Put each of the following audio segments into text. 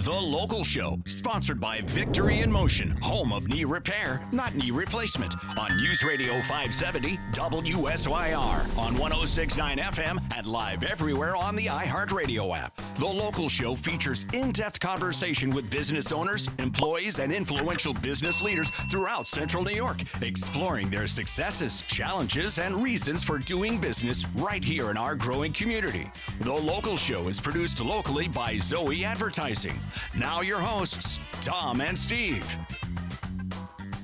The Local Show, sponsored by Victory in Motion, home of knee repair, not knee replacement, on News Radio 570 WSYR, on 106.9 FM, and live everywhere on the iHeartRadio app. The Local Show features in-depth conversation with business owners, employees, and influential business leaders throughout Central New York, exploring their successes, challenges, and reasons for doing business right here in our growing community. The Local Show is produced locally by Zoe Advertising. Now your hosts, Tom and Steve.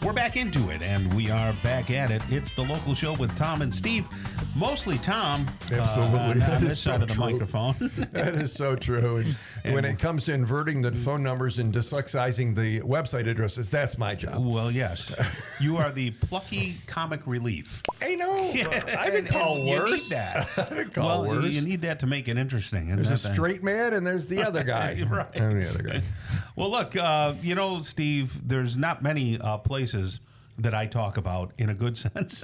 We're back into it, and we are back at it. It's The Local Show with Tom and Steve. Mostly Tom. Absolutely. On this side of the microphone. That is so true. And when it comes to inverting the phone numbers and dyslexizing the website addresses, that's my job. Well, yes. You are the plucky comic relief. I know. I've been called worse. You need that. I've been called worse. You need that to make it interesting. There's a straight man and there's the other guy. Right. And the other guy. Well, look, Steve, there's not many places that I talk about in a good sense.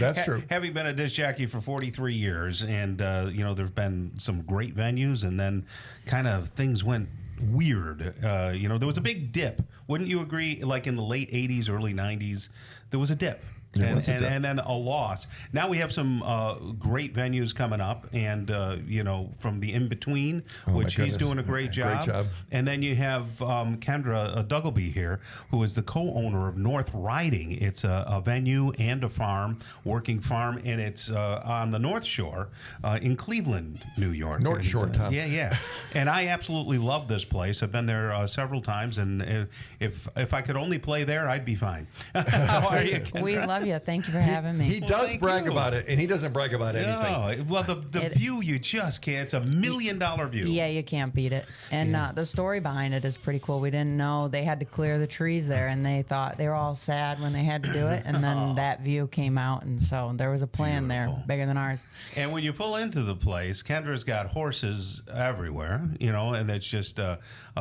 That's true. Having been a disc jockey for 43 years, and there've been some great venues, and then kind of things went weird. There was a big dip. Wouldn't you agree? Like in the late 80s, early 90s, there was a dip. And then a loss. Now we have some great venues coming up, and from the in between, which he's doing a great job. Great job. And then you have Kendra Duggleby here, who is the co-owner of North Riding. It's a venue and a farm, working farm, and it's on the North Shore in Cleveland, New York. North Shore, Tom. Yeah. And I absolutely love this place. I've been there several times, and if I could only play there, I'd be fine. How are you, Kendra? We love you. Thank you for having me. He does brag about it, and he doesn't brag about anything. Well, the view, you just can't. It's $1 million view. Yeah, you can't beat it. And the story behind it is pretty cool. We didn't know they had to clear the trees there, and they thought they were all sad when they had to do it. And then that view came out, and so there was a plan there, bigger than ours. And when you pull into the place, Kendra's got horses everywhere, and it's just a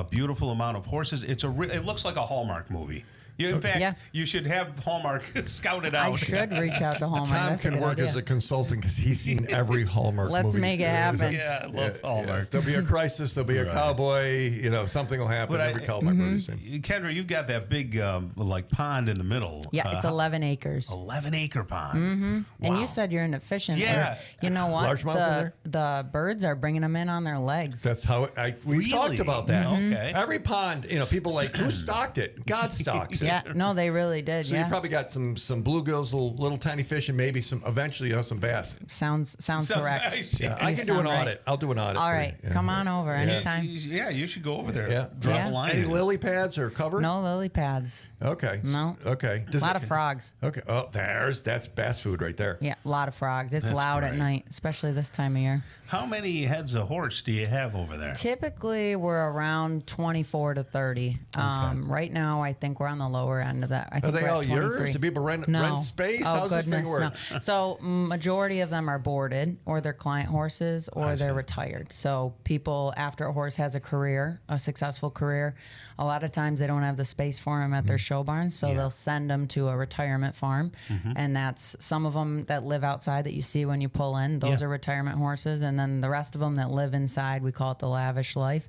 beautiful amount of horses. It looks like a Hallmark movie. In fact, you should have Hallmark scout it out. I should reach out to Hallmark. Tom That's can work idea. as a consultant because he's seen every Hallmark movie. Let's make it happen. Yeah, I love Hallmark. There'll be a crisis. There'll be a cowboy. Something will happen. Every Hallmark movie's seen. Kendra, you've got that big pond in the middle. Yeah, it's 11 acres. 11-acre pond. Mm-hmm. Wow. And you said you're into fishing. Yeah. You know what? Largemouth in there? The birds are bringing them in on their legs. That's how we've talked about that. Okay. Every pond, people like, who stocked it? God stocks it. Yeah, no, they really did. So you probably got some bluegills, little tiny fish, and maybe eventually some bass. Sounds correct. Nice. Yeah, I can do an audit. Right. I'll do an audit. All for right, you. Yeah. come on over anytime. Yeah, you should go over there. Yeah. Drop a line. Any lily pads or covered? No lily pads. Okay. No. Okay. A lot of frogs. Okay. Oh, that's bass food right there. Yeah, a lot of frogs. It's loud at night, especially this time of year. How many heads of horse do you have over there? Typically, we're around 24 to 30. Right now, I think we're on the lower end of that. I think Are they we're at all yours? 23. Do people rent space? Oh, How's this thing work? No. So, majority of them are boarded, or they're client horses, or they're retired. So, people, after a horse has a career, a successful career, a lot of times they don't have the space for them at their show barns, so they'll send them to a retirement farm. And that's some of them that live outside that you see when you pull in. Those are retirement horses. And then the rest of them that live inside, we call it the lavish life.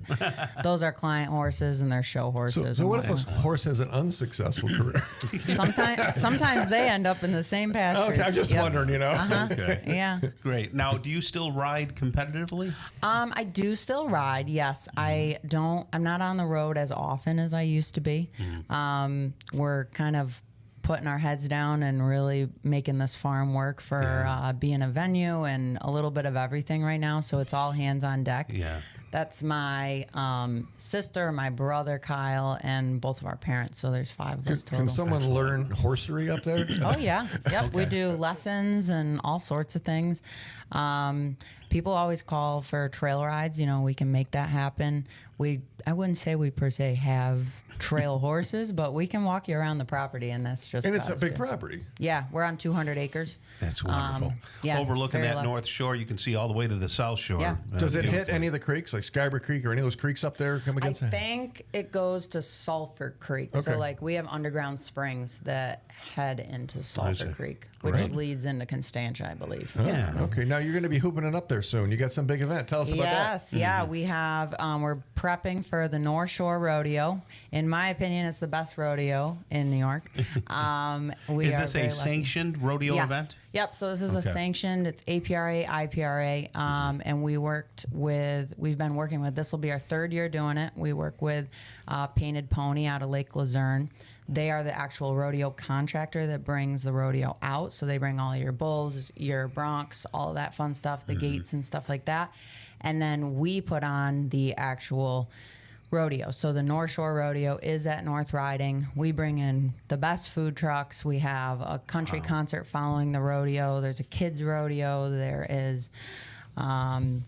Those are client horses and they're show horses. So what if a horse has an unsuccessful career? Sometimes they end up in the same pastures. Okay, I'm just wondering, Okay. Yeah. Great. Now, do you still ride competitively? I do still ride. Yes, I'm not on the road as often as I used to be. We're kind of putting our heads down and really making this farm work for being a venue and a little bit of everything right now. So it's all hands on deck. Yeah. That's my sister, my brother Kyle, and both of our parents. So there's 5 of us total. Can someone learn horsery up there? Oh yeah, yep. We do lessons and all sorts of things. People always call for trail rides. We can make that happen. I wouldn't say we per se have trail horses, but we can walk you around the property, and that's just. And it's a God's big good. property. Yeah, we're on 200 acres. That's wonderful. Yeah, overlooking very that low. North Shore, you can see all the way to the South Shore. Yeah. Does it hit beautifully. any of the creeks, like like Skyber Creek or any of those creeks up there come I against that? think it goes to Sulphur Creek. Okay. So, like, we have underground springs that head into Sulphur Creek, which Great. leads into Constantia, I believe. Yeah. Okay, now you're going to be hooping it up there soon. You got some big event. Tell us about that. Yes, yeah, we have. We're prepping for the North Shore Rodeo. In my opinion, it's the best rodeo in New York. Is this a sanctioned rodeo Yes. event? Yep. So this is a sanctioned. It's APRA, IPRA, and we've been working with. This will be our third year doing it. We work with Painted Pony out of Lake Luzerne. They are the actual rodeo contractor that brings the rodeo out. So they bring all your bulls, your broncs, all of that fun stuff, the gates and stuff like that. And then we put on the actual rodeo. So the North Shore Rodeo is at North Riding. We bring in the best food trucks. We have a country concert following the rodeo. There's a kids rodeo. There is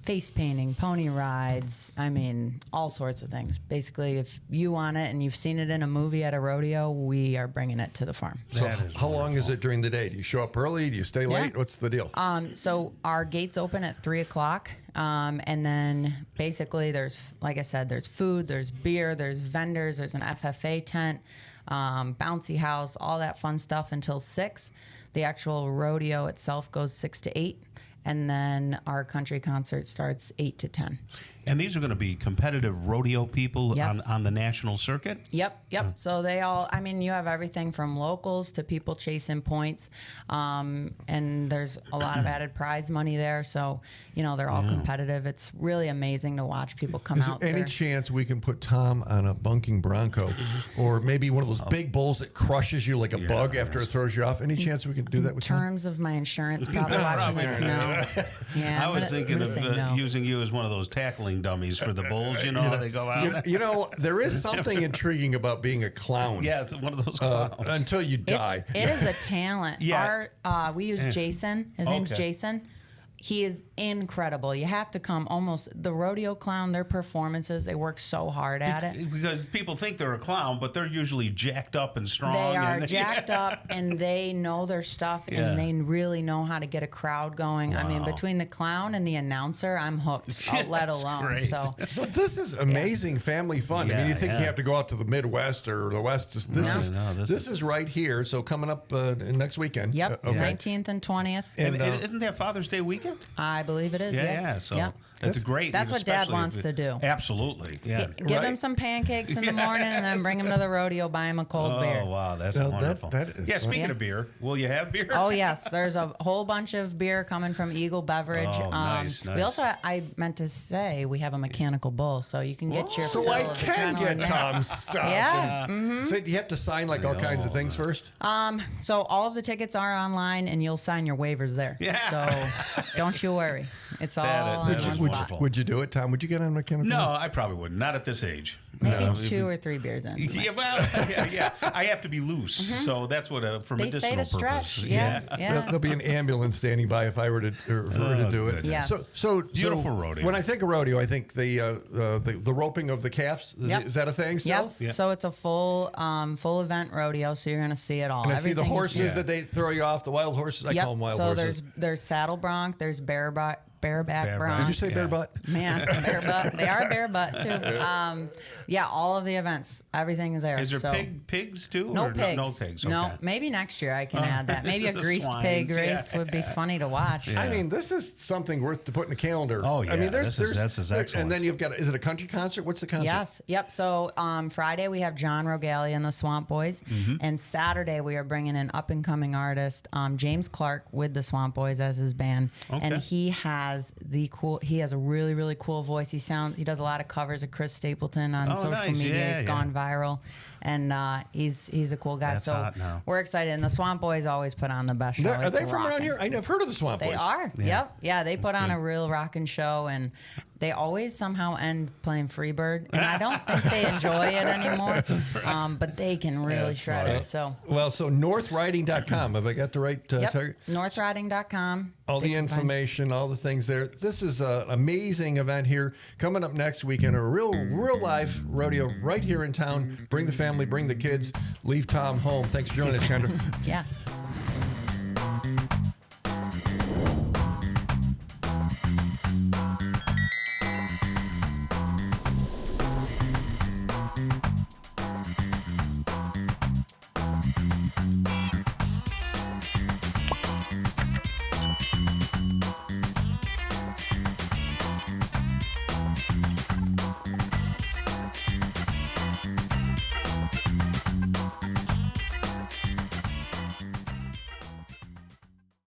face painting, pony rides. I mean, all sorts of things. Basically, if you want it and you've seen it in a movie at a rodeo, we are bringing it to the farm. So how long is it during the day? Do you show up early? Do you stay late? What's the deal? So our gates open at 3:00. And then basically there's, like I said, there's food, there's beer, there's vendors, there's an FFA tent, bouncy house, all that fun stuff until 6. The actual rodeo itself goes 6 to 8. And then our country concert starts 8 to 10. And these are going to be competitive rodeo people Yes. on the national circuit? Yep. So they all, I mean, you have everything from locals to people chasing points. And there's a lot of added prize money there. So, they're all competitive. It's really amazing to watch people come Is out there any there. chance we can put Tom on a bunking bronco or maybe one of those big bulls that crushes you like a bug after it throws you off? Any chance we can do that In with Tom? terms of my insurance, probably watching this, no. Yeah, I I'm was gonna thinking of say no. using you as one of those tackling dummies for the bulls. They go out. There is something intriguing about being a clown. Yeah, it's one of those clowns. Until you die. It is a talent. Yeah. We use Jason. His name's Jason. He is incredible. You have to come the rodeo clown, their performances, they work so hard at it. Because people think they're a clown, but they're usually jacked up and strong. They are jacked up and they know their stuff and they really know how to get a crowd going. I mean, between the clown and the announcer, I'm hooked, let alone. great. So this is amazing family fun. I mean, you think you have to go out to the Midwest or the West. This is right here. So coming up next weekend. Yep, 19th and 20th. And isn't that Father's Day weekend? I believe it is, yes. Yeah, so Yep. that's great. That's what Dad especially wants to do. Absolutely, yeah. Give him some pancakes in the morning and then bring him to the rodeo, buy him a cold beer. Oh, wow, that's Now, wonderful. that is Speaking of beer, will you have beer? Oh, yes. There's a whole bunch of beer coming from Eagle Beverage. Oh, nice. We also, I meant to say, we have a mechanical bull, so you can get your So fill I of can adrenaline get there. Tom's stuff. Yeah. So do you have to sign like all kinds of things first? So all of the tickets are online, and you'll sign your waivers there. Yeah. So don't you worry. It's all in that is one wonderful. spot. Would you do it, Tom? Would you get on mechanical? No, I probably wouldn't. Not at this age. Maybe No. 2 or 3 beers in. Yeah, well, yeah. I have to be loose, so that's what for They medicinal say to purpose. stretch. Yeah. There'll be an ambulance standing by if I were to do it. goodness. Yes. So Beautiful rodeo. When I think of rodeo, I think the roping of the calves. Yep. Is that a thing still? Yes. Yeah. So it's a full event rodeo, so you're going to see it all. And I see the Everything is- horses that they throw you off, the wild horses. I Yep. call them wild so horses. there's saddle bronc, there's bareback Bareback. bronc. Did you say bare butt? Man, bare butt. They are bare butt too. Yeah, all of the events, everything is there. Is there so, pigs too? No or pigs. No pigs. No, Okay. maybe next year I can add that. Maybe a The greased pig swines, race yeah. would be funny to watch. Yeah. I mean, this is something worth to put in a calendar. Oh, yeah. I mean, This is excellent. And then you've got, is it a country concert? What's the concert? Yes. Yep. So Friday we have John Rogalia and the Swamp Boys, and Saturday we are bringing an up and coming artist, James Clark, with the Swamp Boys as his band, and he has a really cool voice. He does a lot of covers of Chris Stapleton on social nice. media. Yeah, It's gone viral. And he's a cool guy. That's so hot now. we're excited. And the Swamp Boys always put on the best show. Are It's they from around rocking. here? I've heard of the Swamp Boys. They are. Yep. Yeah, they put on a real rocking show, and they always somehow end playing Freebird, and I don't think they enjoy it anymore. But they can really shred it. So. Well, so northriding.com. Have I got the right target? Northriding.com. All the information, all the things there. This is an amazing event here coming up next weekend. A real live rodeo right here in town. Bring the family, bring the kids, leave Tom home. Thanks for joining us, Kendra. Yeah.